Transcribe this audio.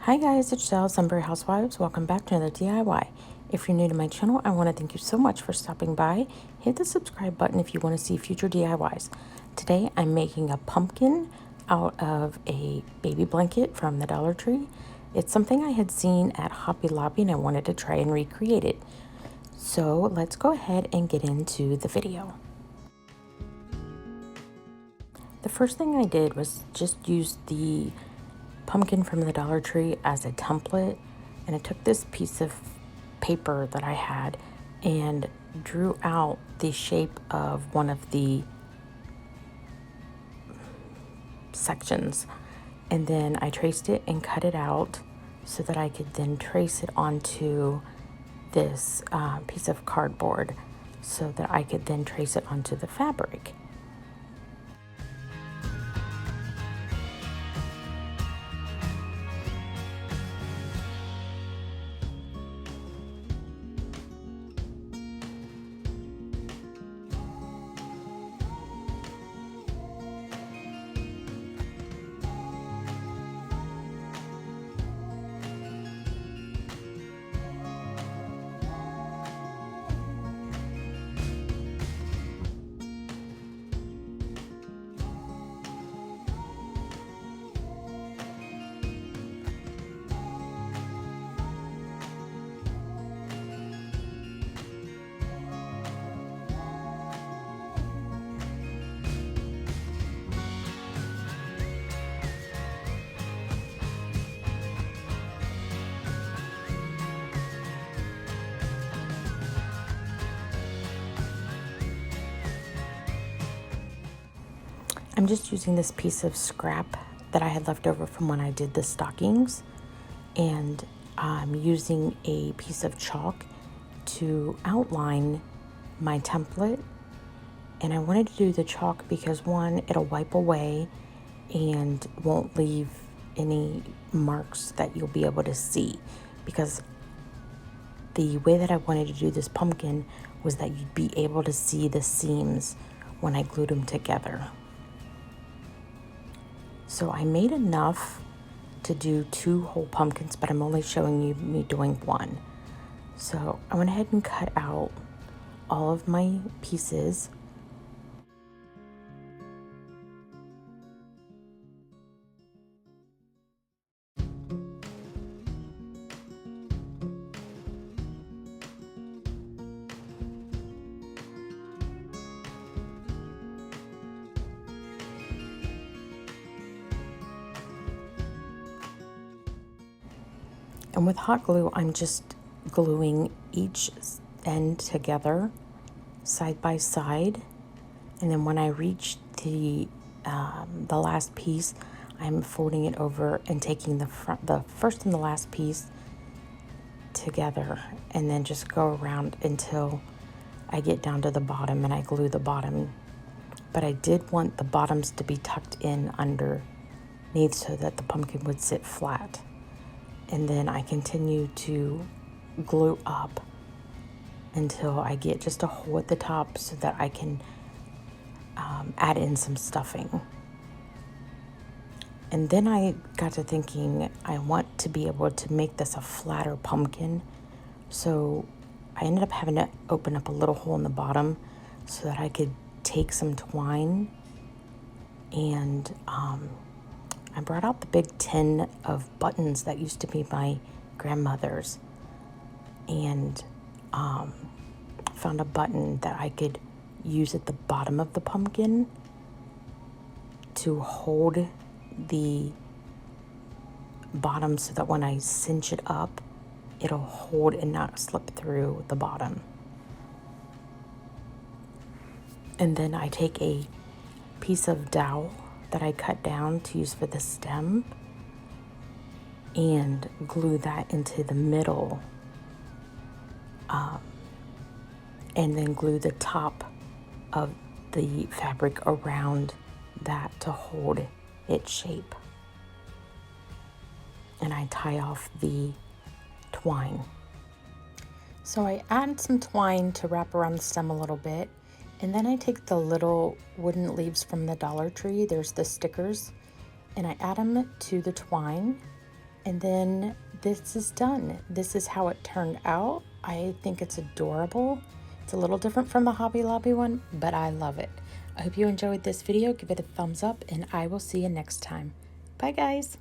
Hi guys, it's Sunbury Housewives. Welcome back to another DIY. If you're new to my channel, I want to thank you so much for stopping by. Hit the subscribe button if you want to see future DIYs. Today I'm making a pumpkin out of a baby blanket from the Dollar Tree. It's something I had seen at Hobby Lobby and I wanted to try and recreate it. So let's go ahead and get into the video. The first thing I did was just use the pumpkin from the Dollar Tree as a template, and I took this piece of paper that I had and drew out the shape of one of the sections, and then I traced it and cut it out so that I could then trace it onto this piece of cardboard so that I could then trace it onto the fabric. I'm just using this piece of scrap that I had left over from when I did the stockings, and I'm using a piece of chalk to outline my template. And I wanted to do the chalk because one, it'll wipe away and won't leave any marks that you'll be able to see, because the way that I wanted to do this pumpkin was that you'd be able to see the seams when I glued them together. So I made enough to do 2 whole pumpkins, but I'm only showing you me doing 1. So I went ahead and cut out all of my pieces. And with hot glue, I'm just gluing each end together, side by side. And then when I reach the last piece, I'm folding it over and taking the first and the last piece together, and then just go around until I get down to the bottom and I glue the bottom. But I did want the bottoms to be tucked in underneath so that the pumpkin would sit flat. And then I continue to glue up until I get just a hole at the top so that I can add in some stuffing. And then I got to thinking, I want to be able to make this a flatter pumpkin. So I ended up having to open up a little hole in the bottom so that I could take some twine, and I brought out the big tin of buttons that used to be my grandmother's, and found a button that I could use at the bottom of the pumpkin to hold the bottom so that when I cinch it up, it'll hold and not slip through the bottom. And then I take a piece of dowel that I cut down to use for the stem and glue that into the middle, and then glue the top of the fabric around that to hold its shape. And I tie off the twine. So I add some twine to wrap around the stem a little bit, and then I take the little wooden leaves from the Dollar Tree, there's the stickers, and I add them to the twine, And then this is done. This is how it turned out. I think it's adorable. It's a little different from the Hobby Lobby one, but I love it. I hope you enjoyed this video. Give it a thumbs up, and I will see you next time. Bye, guys.